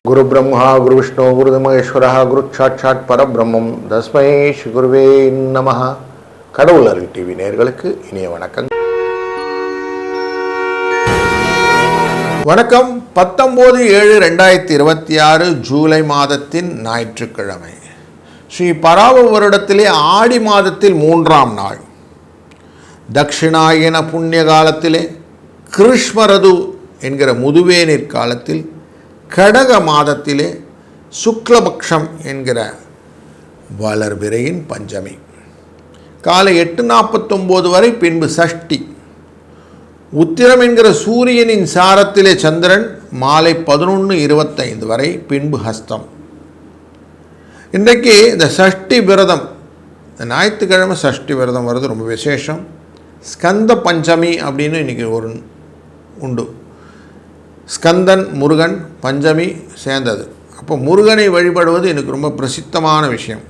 குரு பிரம்மா குரு விஷ்ணு குரு மகேஸ்வரா குரு சாட்சாத் பரபிரம்மம் தஸ்மை ஸ்ரீ குருவே நமஹ. கடவுள் அருள் டிவி நேயர்களுக்கு இனிய வணக்கம். வணக்கம். 19/7/2026 ஜூலை மாதத்தின் ஞாயிற்றுக்கிழமை. ஸ்ரீ பராவ வருடத்திலே ஆடி மாதத்தில் 3ஆம் நாள், தட்சிணாயன புண்ணிய காலத்திலே கிருஷ்மரது என்கிற முதுவேநீர் காலத்தில் கடக மாதத்திலே சுக்லபக்ஷம் என்கிற வளர்பிறையின் பஞ்சமி காலை 8:49 வரை, பின்பு சஷ்டி. உத்திரம் என்கிற சூரியனின் சாரத்திலே சந்திரன் மாலை 11:25 வரை, பின்பு ஹஸ்தம். இன்றைக்கு இந்த சஷ்டி விரதம், இந்த ஞாயிற்றுக்கிழமை சஷ்டி விரதம் வருது, ரொம்ப விசேஷம். ஸ்கந்த பஞ்சமி அப்படின்னு இன்றைக்கி ஒரு உண்டு. ஸ்கந்தன் முருகன், பஞ்சமி சேர்ந்தது. அப்போ முருகனை வழிபடுவது எனக்கு ரொம்ப பிரசித்தமான விஷயம்.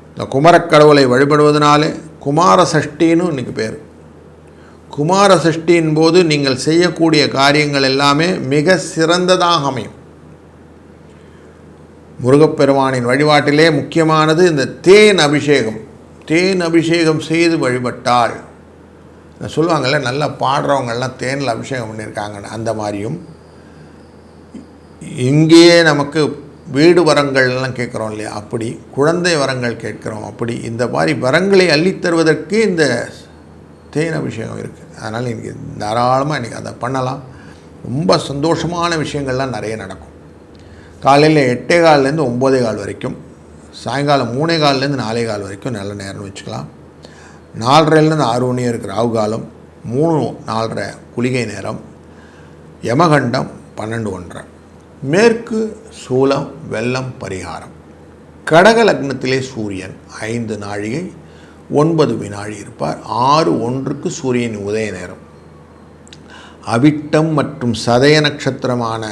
இந்த குமரக்கடவுளை வழிபடுவதனாலே குமார சஷ்டின்னு இன்றைக்கி பேர். குமார சஷ்டியின் போது நீங்கள் செய்யக்கூடிய காரியங்கள் எல்லாமே மிக சிறந்ததாக அமையும். முருகப்பெருமானின் வழிபாட்டிலே முக்கியமானது இந்த தேன் அபிஷேகம். தேன் அபிஷேகம் செய்து வழிபட்டால், சொல்லுவாங்கள்ல, நல்லா பாடுறவங்கள்லாம் தேனில் அபிஷேகம் பண்ணியிருக்காங்கன்னு, அந்த மாதிரியும் இங்கேயே நமக்கு வீடு வரங்கள்லாம் கேட்குறோம் இல்லையா, அப்படி குழந்தை வரங்கள் கேட்குறோம், அப்படி இந்த மாதிரி வரங்களை அள்ளித்தருவதற்கு இந்த தேன் அபிஷேகம் இருக்குது. அதனால் இன்றைக்கி தாராளமாக இன்றைக்கி அதை பண்ணலாம். ரொம்ப சந்தோஷமான விஷயங்கள்லாம் நிறைய நடக்கும். காலையில் 8:15 9:15 வரைக்கும், சாயங்காலம் 3:15 4:15 வரைக்கும் நல்ல நேரம்னு வச்சுக்கலாம். 4:30 6 மணி இருக்கிற ராகு காலம், 3 4:30 குளிகை நேரம், யமகண்டம் 12:30. மேற்கு சூலம் வெள்ளம் பரிகாரம். கடக லக்னத்திலே சூரியன் 5 நாழிகை 9 வினாடி இருப்பார். 6:01 சூரியன் உதய நேரம். அவிட்டம் மற்றும் சதய நட்சத்திரமான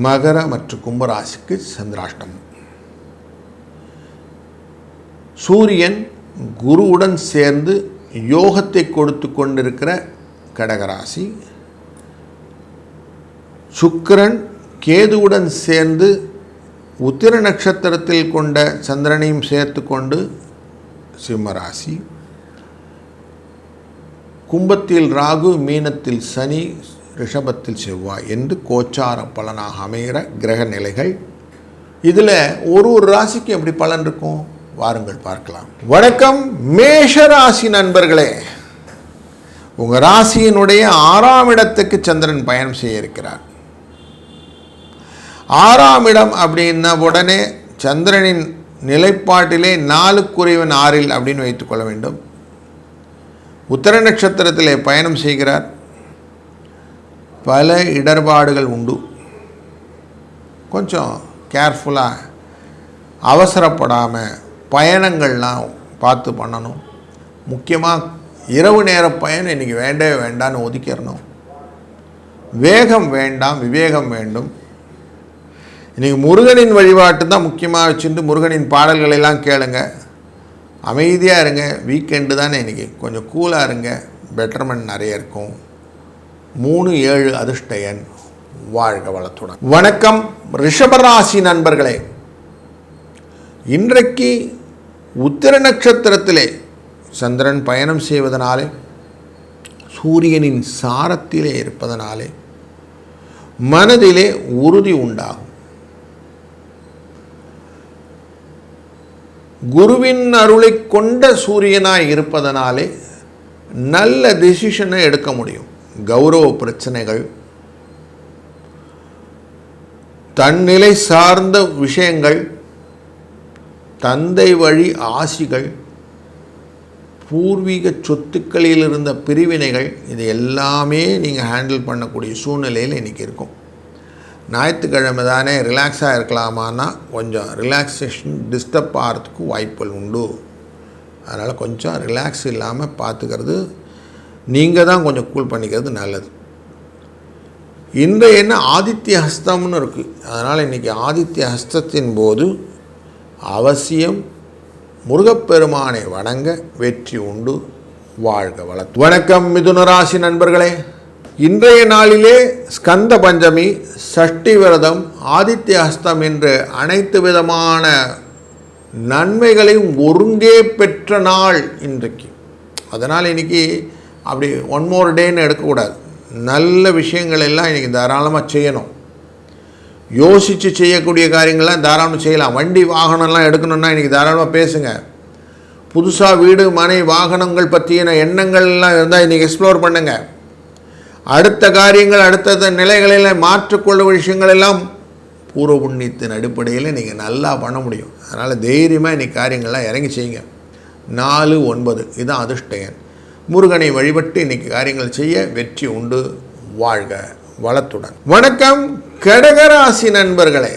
மகர மற்றும் கும்பராசிக்கு சந்திராஷ்டமம். சூரியன் குருவுடன் சேர்ந்து யோகத்தை கொடுத்து கொண்டிருக்கிற கடகராசி. சுக்கிரன் கேதுவுடன் சேர்ந்து உத்திர நட்சத்திரத்தில் கொண்ட சந்திரனையும் சேர்த்து கொண்டு சிம்மராசி. கும்பத்தில் ராகு, மீனத்தில் சனி, ரிஷபத்தில் செவ்வாய் என்று கோச்சார பலனாக அமைகிற கிரக நிலைகள். இதில் ஒரு ராசிக்கு எப்படி பலன் இருக்கும் வாருங்கள் பார்க்கலாம். வணக்கம் மேஷராசி நண்பர்களே. உங்கள் ராசியினுடைய 6ஆம் இடத்துக்கு சந்திரன் பயணம் செய்ய இருக்கிறார். 6ஆம் இடம் அப்படின்ன உடனே சந்திரனின் நிலைப்பாட்டிலே 4 அப்படின்னு வைத்துக்கொள்ள வேண்டும். உத்திர நட்சத்திரத்திலே பயணம் செய்கிறார். பல இடர்பாடுகள் உண்டு. கொஞ்சம் கேர்ஃபுல்லாக, அவசரப்படாமல் பயணங்கள்லாம் பார்த்து பண்ணணும். முக்கியமாக இரவு நேர பயணம் இன்றைக்கி வேண்டவே வேண்டான்னு ஒதுக்கிடணும். வேகம் வேண்டாம், விவேகம் வேண்டும். இன்றைக்கி முருகனின் வழிபாட்டு தான் முக்கியமாக வச்சுட்டு முருகனின் பாடல்களெல்லாம் கேளுங்க, அமைதியாக இருங்க. வீக்கெண்டு தானே இன்றைக்கி, கொஞ்சம் கூலாக இருங்க, பெட்டர்மெண்ட் நிறைய இருக்கும். 3 7 அதிர்ஷ்ட எண். வாழ்க வளத்துடன். வணக்கம் ரிஷபராசி நண்பர்களே. இன்றைக்கு உத்திர நட்சத்திரத்திலே சந்திரன் பயணம் செய்வதனாலே, சூரியனின் சாரத்திலே இருப்பதனாலே மனதிலே உறுதி உண்டாகும். குருவின் அருளை கொண்ட சூரியனாய் இருப்பதனாலே நல்ல டிசிஷனை எடுக்க முடியும். கௌரவ பிரச்சனைகள், தன்னிலை சார்ந்த விஷயங்கள், தந்தை வழி ஆசிகள், பூர்வீக சொத்துக்களில் இருந்த பிரிவினைகள், இது எல்லாமே நீங்கள் ஹேண்டில் பண்ணக்கூடிய சூழ்நிலையில் இன்றைக்கி இருக்கும். ஞாயிற்றுக்கிழமை தானே ரிலாக்ஸாக இருக்கலாமான்னா கொஞ்சம் ரிலாக்ஸேஷன் டிஸ்டர்ப் ஆகிறதுக்கு வாய்ப்புகள் உண்டு. அதனால் கொஞ்சம் ரிலாக்ஸ் இல்லாமல் பார்த்துக்கிறது, நீங்கள் தான் கொஞ்சம் கூல் பண்ணிக்கிறது நல்லது. இன்றைய என்ன ஆதித்ய ஹஸ்தம்னு இருக்குது. அதனால் இன்றைக்கி ஆதித்ய ஹஸ்தத்தின் போது அவசியம் முருகப்பெருமானை வணங்க வெற்றி உண்டு. வாழ்க வளத்து. வணக்கம் மிதுன ராசி நண்பர்களே. இன்றைய நாளிலே ஸ்கந்த பஞ்சமி, சஷ்டி விரதம், ஆதித்ய ஹஸ்தம் என்று அனைத்து விதமான நன்மைகளையும் ஒருங்கே பெற்ற நாள் இன்றைக்கு. அதனால் இன்றைக்கி அப்படி ஒன் மோர் டேன்னு எடுக்கக்கூடாது. நல்ல விஷயங்கள் எல்லாம் இன்றைக்கி தாராளமாக செய்யணும். யோசித்து செய்யக்கூடிய காரியங்கள்லாம் தாராளமாக செய்யலாம். வண்டி வாகனம்லாம் எடுக்கணுன்னா இன்றைக்கி தாராளமாக பேசுங்க. புதுசாக வீடு மனை வாகனங்கள் பற்றின எண்ணங்கள்லாம் இருந்தால் இன்றைக்கி எக்ஸ்ப்ளோர் பண்ணுங்கள். அடுத்த காரியங்கள் அடுத்த நிலைகளில் மாற்றிக்கொள்ளும் விஷயங்கள் எல்லாம் பூர்வ புண்ணியத்தின் அடிப்படையில் நீங்கள் நல்லா பண்ண முடியும். அதனால் தைரியமாக இன்றைக்கி காரியங்கள்லாம் இறங்கி செய்யுங்க. 4-9 இதுதான் அதிர்ஷ்டயன். முருகனை வழிபட்டு இன்றைக்கி காரியங்கள் செய்ய வெற்றி உண்டு. வாழ்க வளத்துடன். வணக்கம் கடகராசி நண்பர்களே.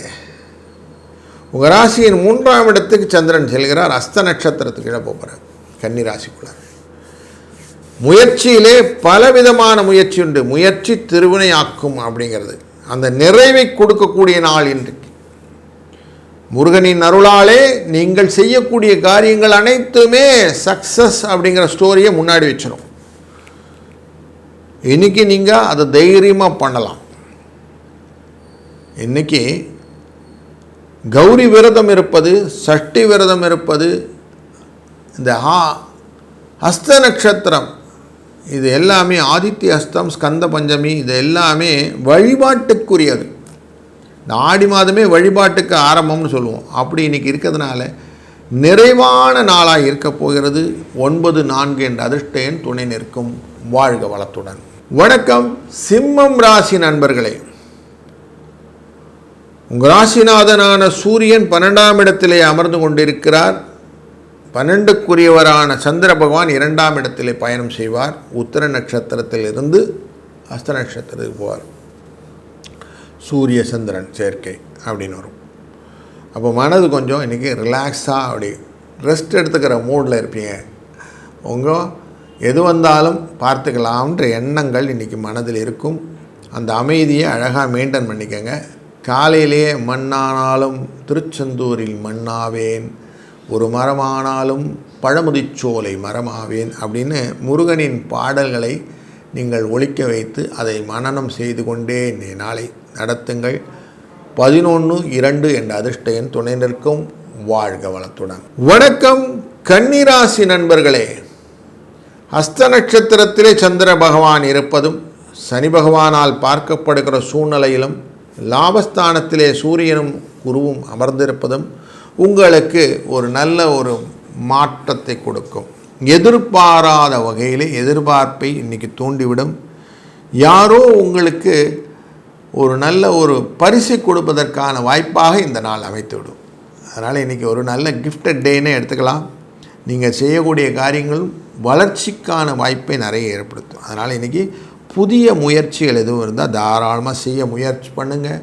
உங்கள் ராசியின் 3ஆம் இடத்துக்கு சந்திரன் செல்கிறார். அஸ்த நட்சத்திரத்துக்கு இட போகிறார். கன்னி ராசிக்குள்ள முயற்சியிலே பலவிதமான முயற்சி உண்டு. முயற்சி திருவினையாக்கும் அப்படிங்கிறது அந்த நிறைவை கொடுக்கக்கூடிய நாள் இன்றைக்கு. முருகனின் அருளாலே நீங்கள் செய்யக்கூடிய காரியங்கள் அனைத்துமே சக்ஸஸ் அப்படிங்கிற ஸ்டோரியை முன்னாடி வச்சிடும். இன்றைக்கி நீங்கள் அதை தைரியமாக பண்ணலாம். இன்றைக்கி கௌரி விரதம் இருப்பது, சஷ்டி விரதம் இருப்பது, இந்த ஹஸ்த நட்சத்திரம், இது எல்லாமே ஆதித்ய ஹஸ்தம், ஸ்கந்த பஞ்சமி, இது எல்லாமே வழிபாட்டுக்குரியது. இந்த ஆடி மாதமே வழிபாட்டுக்கு ஆரம்பம்னு சொல்லுவோம். அப்படி இன்றைக்கி இருக்கிறதுனால நிறைவான நாளாக இருக்க போகிறது. 9-4 என்ற அதிர்ஷ்ட எண் துணை நிற்கும். வாழ்க வளத்துடன். வணக்கம் சிம்மம் ராசி நண்பர்களே. உங்கள் ராசிநாதனான சூரியன் 12ஆம் இடத்திலே அமர்ந்து கொண்டிருக்கிறார். 12க்குரியவரான சந்திர பகவான் 2ஆம் இடத்திலே பயணம் செய்வார். உத்திர நட்சத்திரத்தில் இருந்து அஸ்த நட்சத்திரத்துக்கு போவார். சூரிய சந்திரன் சேர்க்கை அப்படின்னு வரும். அப்போ மனது கொஞ்சம் இன்றைக்கி ரிலாக்ஸாக அப்படி ரெஸ்ட் எடுத்துக்கிற மூடில் இருப்பீங்க. உங்கள் எது வந்தாலும் பார்த்துக்கலாம்ன்ற எண்ணங்கள் இன்றைக்கி மனதில் இருக்கும். அந்த அமைதியை அழகாக மெயின்டைன் பண்ணிக்கோங்க. காலையிலேயே மண்ணானாலும் திருச்செந்தூரில் மண்ணாவேன், ஒரு மரமானாலும் பழமுதிச்சோலை மரமாவேன் அப்படின்னு முருகனின் பாடல்களை நீங்கள் ஒலிக்க வைத்து அதை மனனம் செய்து கொண்டே இந்த நாளை நடத்துங்கள். 11-2 என்ற அதிர்ஷ்ட எண் துணை நிற்கும். வாழ்க வளத்துடன். வணக்கம் கன்னிராசி நண்பர்களே. ஹஸ்த நட்சத்திரத்திலே சந்திர பகவான் இருப்பதும் சனி பகவானால் பார்க்கப்படுகிற சூழ்நிலையிலும் லாபஸ்தானத்திலே சூரியனும் குருவும் அமர்ந்திருப்பதும் உங்களுக்கு ஒரு நல்ல ஒரு மாற்றத்தை கொடுக்கும். எதிர்பாராத வகையில் எதிர்பார்ப்பை இன்றைக்கி தூண்டிவிடும். யாரோ உங்களுக்கு ஒரு நல்ல ஒரு பரிசை கொடுப்பதற்கான வாய்ப்பாக இந்த நாள் அமைத்துவிடும். அதனால் இன்றைக்கி ஒரு நல்ல கிஃப்டட் டேன்னே எடுத்துக்கலாம். நீங்கள் செய்யக்கூடிய காரியங்களும் வளர்ச்சிக்கான வாய்ப்பை நிறைய ஏற்படுத்தும். அதனால் இன்றைக்கி புதிய முயற்சிகள் எதுவும் இருந்தால் தாராளமாக செய்ய முயற்சி பண்ணுங்கள்.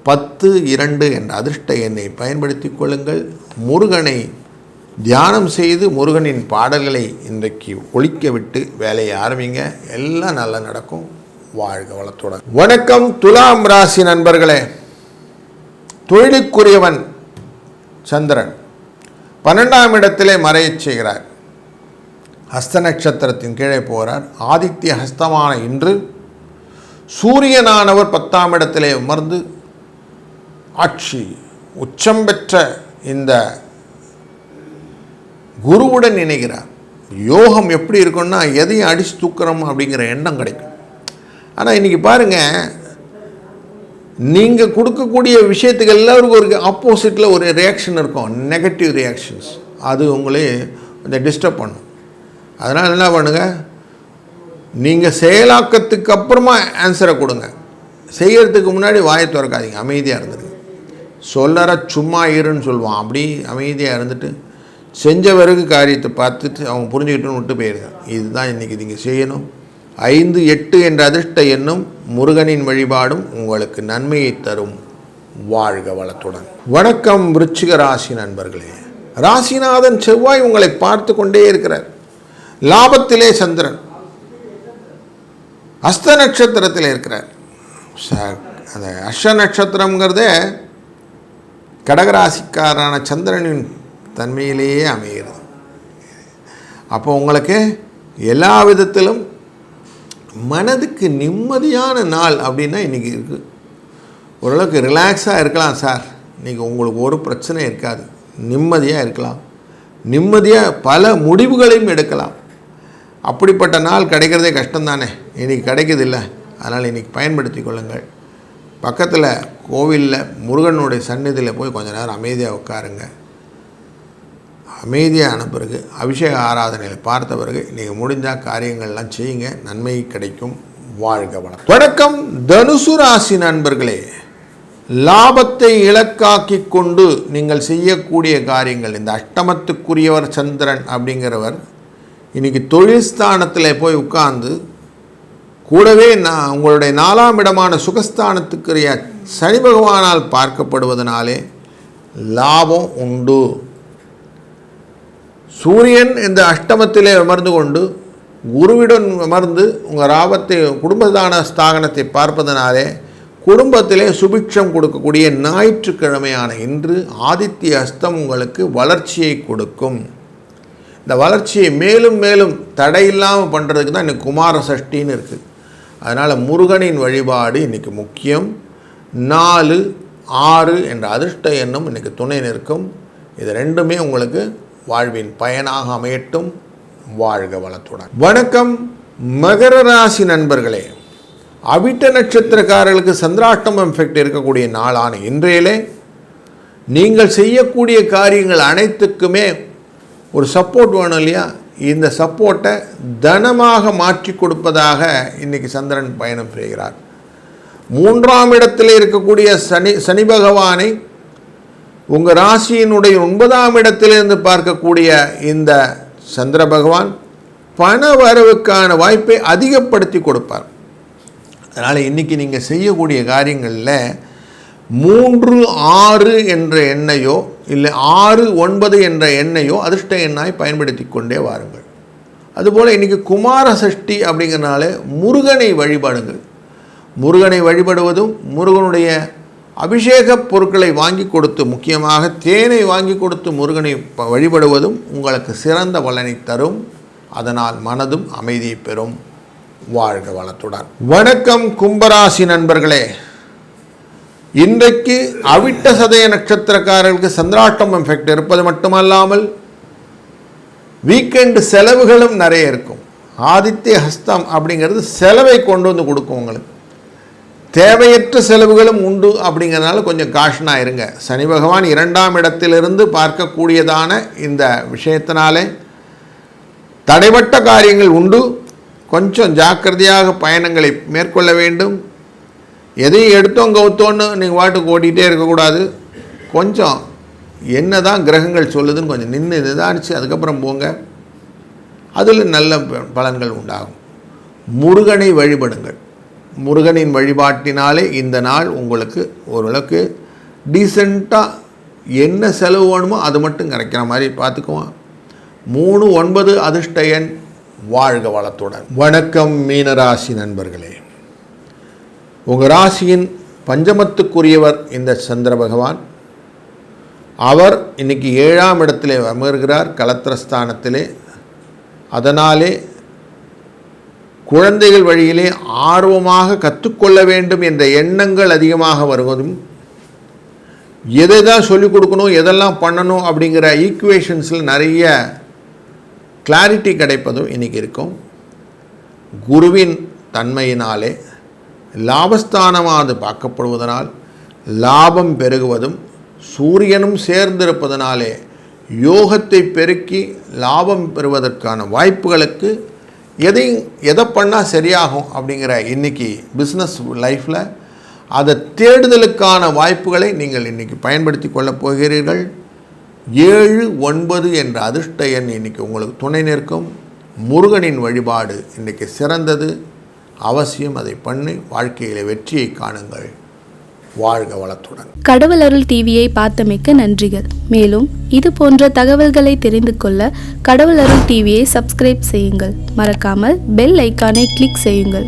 10-2 என்ற அதிர்ஷ்ட எண்ணை பயன்படுத்தி கொள்ளுங்கள். முருகனை தியானம் செய்து முருகனின் பாடல்களை இன்றைக்கு ஒலிக்க விட்டு வேலையை ஆரம்பிங்க. எல்லாம் நல்லா நடக்கும். வாழ்க வளத்துடன். வணக்கம் துலாம் ராசி நண்பர்களே. தொழிலுக்குரியவன் சந்திரன் 12ஆம் இடத்திலே மறையச் செய்கிறார். ஹஸ்த நட்சத்திரத்தின் கீழே போகிறார். ஆதித்ய ஹஸ்தமான இன்று சூரியனானவர் 10ஆம் இடத்திலே அமர்ந்து ஆட்சி உச்சம் பெற்ற இந்த குருவுடன் இணைகிறார். யோகம் எப்படி இருக்குன்னா எதையும் அடித்து தூக்குறோம் அப்படிங்கிற எண்ணம் கிடைக்கும். ஆனால் இன்றைக்கி பாருங்கள், நீங்கள் கொடுக்கக்கூடிய விஷயத்துக்கு எல்லாருக்கும் ஒரு ஆப்போசிட்டில் ஒரு ரியாக்ஷன் இருக்கும். Negative reactions. அது உங்களே கொஞ்சம் டிஸ்டர்ப் பண்ணும். அதனால் என்ன பண்ணுங்கள், நீங்கள் செயலாக்கத்துக்கு அப்புறமா ஆன்சரை கொடுங்க. செய்கிறதுக்கு முன்னாடி வாயை திறக்காதீங்க. அமைதியாக இருந்துடுங்க. சொல்லற சும்மா இருன்னு சொல்லுவான். அப்படி அமைதியாக இருந்துட்டு செஞ்ச பிறகு காரியத்தை பார்த்துட்டு அவங்க புரிஞ்சுக்கிட்டுன்னு விட்டு போயிடுங்க. இதுதான் இன்றைக்கி நீங்கள் செய்யணும். 5-8 என்ற அதிர்ஷ்ட எண்ணும் முருகனின் வழிபாடும் உங்களுக்கு நன்மையை தரும். வாழ்க வளத்துடன். வணக்கம் விருச்சிக ராசி நண்பர்களே. ராசிநாதன் செவ்வாய் உங்களை பார்த்து கொண்டே இருக்கிறார். லாபத்திலே சந்திரன் ஹஸ்த நட்சத்திரத்தில் இருக்கிறார். அந்த அஸ்த நட்சத்திரங்கிறதே கடகராசிக்காரான சந்திரனின் தன்மையிலேயே அமைகிறது. அப்போ உங்களுக்கு எல்லா விதத்திலும் மனதுக்கு நிம்மதியான நாள் அப்படின்னா இன்றைக்கி இருக்குது. ஓரளவுக்கு ரிலாக்ஸாக இருக்கலாம் சார், இன்றைக்கி உங்களுக்கு ஒரு பிரச்சனை இருக்காது, நிம்மதியாக இருக்கலாம், நிம்மதியாக பல முடிவுகளையும் எடுக்கலாம். அப்படிப்பட்ட நாள் கிடைக்கிறதே கஷ்டம்தானே, இன்றைக்கி கிடைக்குதில்ல. அதனால் இன்றைக்கி பயன்படுத்தி கொள்ளுங்கள். பக்கத்தில் கோவிலில் முருகனுடைய சந்நிதியில் போய் கொஞ்ச நேரம் அமைதியாக உட்காருங்க. அமைதியான பிறகு அபிஷேக ஆராதனையில் பார்த்த பிறகு நீங்கள் முடிஞ்சால் காரியங்கள்லாம் செய்யுங்க, நன்மை கிடைக்கும். வாழ்க வளம். வணக்கம் தனுசு ராசி நண்பர்களே. லாபத்தை இலக்காக்கி கொண்டு நீங்கள் செய்யக்கூடிய காரியங்கள், இந்த அஷ்டமத்துக்குரியவர் சந்திரன் அப்படிங்கிறவர் இன்றைக்கி தொழில் ஸ்தானத்தில் போய் உட்கார்ந்து கூடவே உங்களுடைய 4ஆம் இடமான சுகஸ்தானத்துக்குரிய சனி பகவானால் பார்க்கப்படுவதனாலே லாபம் உண்டு. சூரியன் இந்த அஷ்டமத்திலே அமர்ந்து கொண்டு குருவிடன் அமர்ந்து உங்கள் லாபத்தை குடும்பதான ஸ்தானத்தை பார்ப்பதனாலே குடும்பத்திலே சுபிட்சம் கொடுக்கக்கூடிய ஞாயிற்றுக்கிழமையான இன்று ஆதித்ய அஸ்தம் உங்களுக்கு வளர்ச்சியை கொடுக்கும். இந்த வளர்ச்சியை மேலும் மேலும் தடையில்லாமல் பண்ணுறதுக்கு தான் இன்றைக்கி குமார சஷ்டின்னு இருக்குது. அதனால் முருகனின் வழிபாடு இன்றைக்கி முக்கியம். 4, 6 என்ற அதிர்ஷ்ட எண்ணம் இன்றைக்கி துணை நிற்கும். இது ரெண்டுமே உங்களுக்கு வாழ்வின் பயனாக அமையட்டும். வாழ்க வளத்துடன். வணக்கம் மகர ராசி நண்பர்களே. அவிட்ட நட்சத்திரக்காரர்களுக்கு சந்திராஷ்டமம் எஃபெக்ட் இருக்கக்கூடிய நாளான இன்றையிலே நீங்கள் செய்யக்கூடிய காரியங்கள் அனைத்துக்குமே ஒரு சப்போர்ட் வேணும் இல்லையா? இந்த சப்போர்ட்டை தனமாக மாற்றி கொடுப்பதாக இன்றைக்கி சந்திரன் பயணம் செய்கிறார். 3ஆம் இடத்தில் இருக்கக்கூடிய சனி பகவானை உங்கள் ராசியினுடைய 9ஆம் இடத்திலிருந்து பார்க்கக்கூடிய இந்த சந்திர பகவான் பண வரவுக்கான வாய்ப்பை அதிகப்படுத்தி கொடுப்பார். அதனால் இன்றைக்கி நீங்கள் செய்யக்கூடிய காரியங்களில் 3, 6 என்ற எண்ணையோ இல்லை 6, 9 என்ற எண்ணையோ அதிர்ஷ்ட எண்ணாய் பயன்படுத்தி கொண்டே வாருங்கள். அதுபோல் இன்றைக்கி குமார சஷ்டி அப்படிங்கிறனால முருகனை வழிபாடுங்கள். முருகனை வழிபடுவதும் முருகனுடைய அபிஷேக பொருட்களை வாங்கி கொடுத்து, முக்கியமாக தேனை வாங்கி கொடுத்து முருகனை வழிபடுவதும் உங்களுக்கு சிறந்த பலனை தரும். அதனால் மனதும் அமைதியை பெறும். வாழ்க வளத்துடன். வணக்கம் கும்பராசி நண்பர்களே. இன்றைக்கு அவிட்ட சதய நட்சத்திரக்காரர்களுக்கு சந்திராஷ்டமம் எஃபெக்ட் இருப்பது மட்டுமல்லாமல் வீக்கெண்டு செலவுகளும் நிறைய இருக்கும். ஆதித்ய ஹஸ்தம் அப்படிங்கிறது செலவை கொண்டு வந்து கொடுக்கும். உங்களுக்கு தேவையற்ற செலவுகளும் உண்டு. அப்படிங்கிறதுனால கொஞ்சம் காஷனாக இருங்க. சனி பகவான் 2ஆம் இடத்திலிருந்து பார்க்கக்கூடியதான இந்த விஷயத்தினாலே தடைப்பட்ட காரியங்கள் உண்டு. கொஞ்சம் ஜாக்கிரதையாக பயணங்களை மேற்கொள்ள வேண்டும். எதையும் எடுத்தோம் கவுத்தோன்னு நீங்கள் வாட்டுக்கு ஓட்டிகிட்டே இருக்கக்கூடாது. கொஞ்சம் என்ன தான் கிரகங்கள் சொல்லுதுன்னு கொஞ்சம் நின்று நிதானித்து அதுக்கப்புறம் போங்க. அதில் நல்ல பலன்கள் உண்டாகும். முருகனை வழிபடுங்கள். முருகனின் வழிபாட்டினாலே இந்த நாள் உங்களுக்கு ஓரளவுக்கு டீசெண்டாக என்ன செலவு வேணுமோ அது மட்டும் கிடைக்கிற மாதிரி பார்த்துக்குவோம். 3, 9 அதிர்ஷ்ட எண். வாழ்க வளத்துடன். வணக்கம் மீனராசி நண்பர்களே. உங்கள் ராசியின் பஞ்சமத்துக்குரியவர் இந்த சந்திர பகவான். அவர் இன்றைக்கி 7ஆம் இடத்திலே அமர்கிறார், கலத்திரஸ்தானத்திலே. அதனாலே குழந்தைகள் வழியிலே ஆர்வமாக கற்றுக்கொள்ள வேண்டும் என்ற எண்ணங்கள் அதிகமாக வருவதும், எதை தான் சொல்லிக் கொடுக்கணும், எதெல்லாம் பண்ணணும் அப்படிங்கிற ஈக்குவேஷன்ஸில் நிறைய கிளாரிட்டி கிடைப்பதும் இன்றைக்கி இருக்கும். குருவின் தன்மையினாலே லாபஸ்தானமானது பார்க்கப்படுவதனால் லாபம் பெருகுவதும், சூரியனும் சேர்ந்திருப்பதனாலே யோகத்தை பெருக்கி லாபம் பெறுவதற்கான வாய்ப்புகளுக்கு எதை பண்ணால் சரியாகும் அப்படிங்கிற இன்றைக்கி பிஸ்னஸ் லைஃப்பில் அதை தேடுதலுக்கான வாய்ப்புகளை நீங்கள் இன்றைக்கி பயன்படுத்தி கொள்ளப் போகிறீர்கள். 7, 9 என்ற அதிர்ஷ்ட எண் இன்றைக்கி உங்களுக்கு துணை நிற்கும். முருகனின் வழிபாடு இன்றைக்கி சிறந்தது. அவசியம் அதை பண்ணி வாழ்க்கையில் வெற்றியை காணுங்கள். வாழ்க வளத்துடன். கடவுள் அருள் டிவியை பார்த்தமைக்கு நன்றிகள். மேலும் இது போன்ற தகவல்களை தெரிந்து கொள்ள கடவுள் அருள் டிவியை சப்ஸ்கிரைப் செய்யுங்கள். மறக்காமல் பெல் ஐக்கானை கிளிக் செய்யுங்கள்.